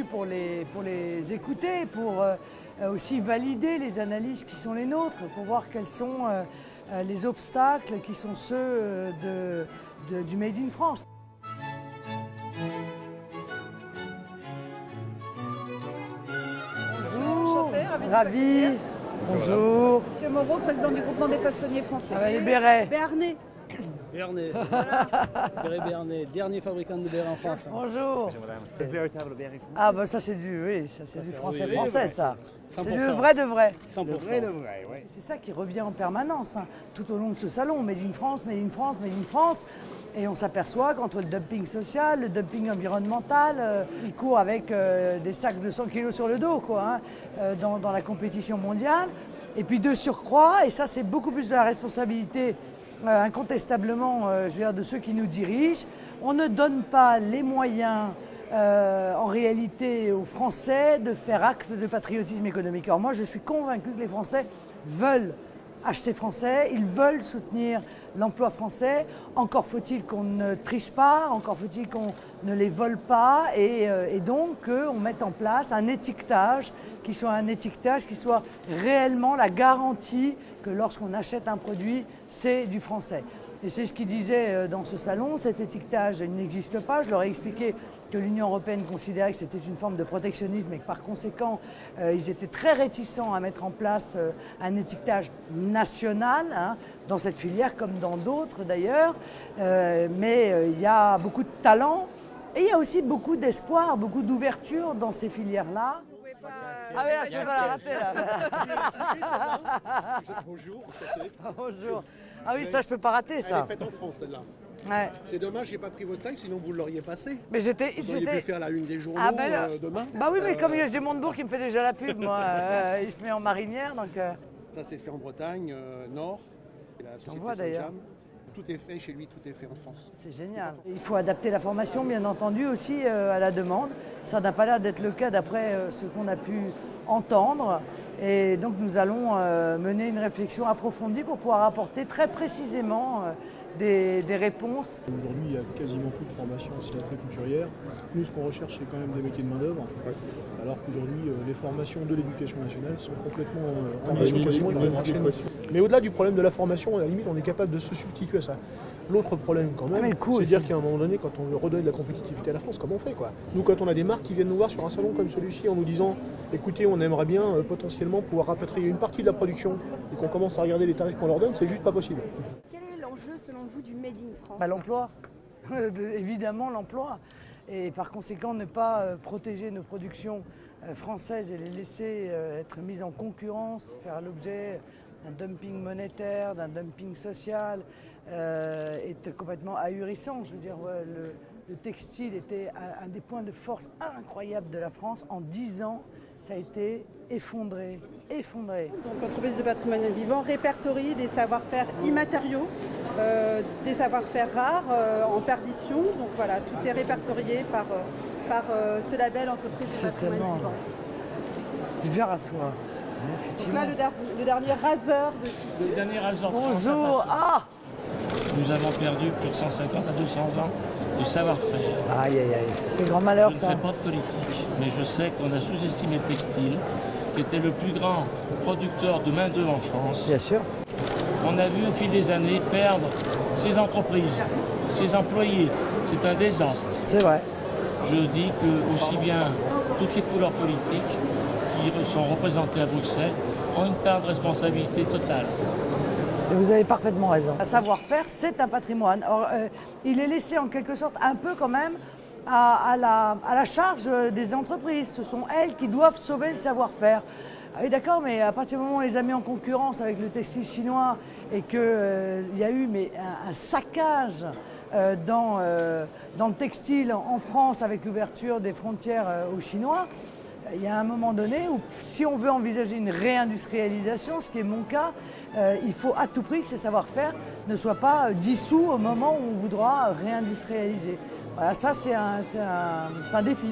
venu pour les écouter, pour aussi valider les analyses qui sont les nôtres, pour voir quels sont les obstacles qui sont ceux du Made in France. Bonjour, ravi. Bonjour. Monsieur Moreau, président du groupement des façonniers français. Ah, les bérets. Béarnais. Béarnais, béret béarnais, dernier fabricant de bérets en France. Bonjour. Le véritable béret français. Ah bah ça c'est du français oui, français oui. ça. C'est 100%. du vrai de vrai. 100%. Le vrai, oui. C'est ça qui revient en permanence, hein, tout au long de ce salon, Made in France, Made in France, Made in France. Et on s'aperçoit qu'entre le dumping social, le dumping environnemental, ils courent avec des sacs de 100 kilos sur le dos, quoi, hein, dans la compétition mondiale. Et puis de surcroît, et ça c'est beaucoup plus de la responsabilité incontestablement je veux dire, de ceux qui nous dirigent, on ne donne pas les moyens en réalité aux Français de faire acte de patriotisme économique. Alors moi je suis convaincu que les Français veulent acheter français, ils veulent soutenir l'emploi français, encore faut-il qu'on ne triche pas, encore faut-il qu'on ne les vole pas et donc qu'on mette en place un étiquetage qui soit réellement la garantie que lorsqu'on achète un produit, c'est du français. Et c'est ce qu'ils disaient dans ce salon, cet étiquetage il n'existe pas. Je leur ai expliqué que l'Union européenne considérait que c'était une forme de protectionnisme et que par conséquent, ils étaient très réticents à mettre en place un étiquetage national, hein, dans cette filière comme dans d'autres d'ailleurs. Mais il y a beaucoup de talent et il y a aussi beaucoup d'espoir, beaucoup d'ouverture dans ces filières-là. Ah oui, là, je ne peux pas la rater là. Bonjour, enchanté. Bonjour. Ah oui, ça je peux pas rater ça. Elle est faite en France celle-là. Ouais. C'est dommage, j'ai pas pris votre taille, sinon vous l'auriez passé. Mais Vous auriez pu faire la une des journaux demain. Bah oui, mais comme j'ai Montebourg qui me fait déjà la pub, moi, il se met en marinière, donc. Ça c'est fait en Bretagne, Nord. Et la société vois, d'ailleurs. Saint-James. Tout est fait chez lui, tout est fait en France. C'est génial. Il faut adapter la formation, bien entendu, aussi à la demande. Ça n'a pas l'air d'être le cas d'après ce qu'on a pu entendre. Et donc nous allons mener une réflexion approfondie pour pouvoir apporter très précisément des réponses. Aujourd'hui, il y a quasiment plus de formation couturière. Nous, ce qu'on recherche, c'est quand même des métiers de main-d'œuvre. Ouais. Alors qu'aujourd'hui, les formations de l'éducation nationale sont complètement en mission. Mais au-delà du problème de la formation, à la limite, on est capable de se substituer à ça. L'autre problème, quand même, c'est dire qu'à un moment donné, quand on veut redonner de la compétitivité à la France, comment on fait, quoi? Nous, quand on a des marques qui viennent nous voir sur un salon comme celui-ci en nous disant « Écoutez, on aimerait bien potentiellement pouvoir rapatrier une partie de la production et qu'on commence à regarder les tarifs qu'on leur donne », c'est juste pas possible. Quel est l'enjeu selon vous du Made in France? L'emploi, évidemment l'emploi. Et par conséquent, ne pas protéger nos productions françaises et les laisser être mises en concurrence, faire l'objet d'un dumping monétaire, d'un dumping social, est complètement ahurissant. Je veux dire, le textile était un des points de force incroyables de la France. En 10 ans, ça a été effondré. Donc, entreprise de patrimoine vivant répertorie des savoir-faire immatériaux, des savoir-faire rares, en perdition. Donc voilà, tout est répertorié par ce label entreprise de patrimoine vivant. Du verre à soie. Donc là, le dernier raseur de... Le dernier raseur Bonjour. Ah. Nous avons perdu plus de 150 à 200 ans de savoir-faire. Aïe, aïe, aïe, c'est grand malheur ça. Je ne fais pas de politique, mais je sais qu'on a sous-estimé le textile, qui était le plus grand producteur de main-d'œuvre en France. Bien sûr. On a vu au fil des années perdre ces entreprises, ces employés. C'est un désastre. C'est vrai. Je dis que aussi bien toutes les couleurs politiques qui sont représentées à Bruxelles ont une part de responsabilité totale. Et vous avez parfaitement raison. Un savoir-faire, c'est un patrimoine. Or, il est laissé en quelque sorte un peu quand même à la charge des entreprises. Ce sont elles qui doivent sauver le savoir-faire. Ah oui, d'accord, mais à partir du moment où on les a mis en concurrence avec le textile chinois et qu'il y a eu un saccage dans le textile en France avec l'ouverture des frontières aux Chinois, il y a un moment donné où, si on veut envisager une réindustrialisation, ce qui est mon cas, il faut à tout prix que ces savoir-faire ne soient pas dissous au moment où on voudra réindustrialiser. Voilà, ça c'est un défi.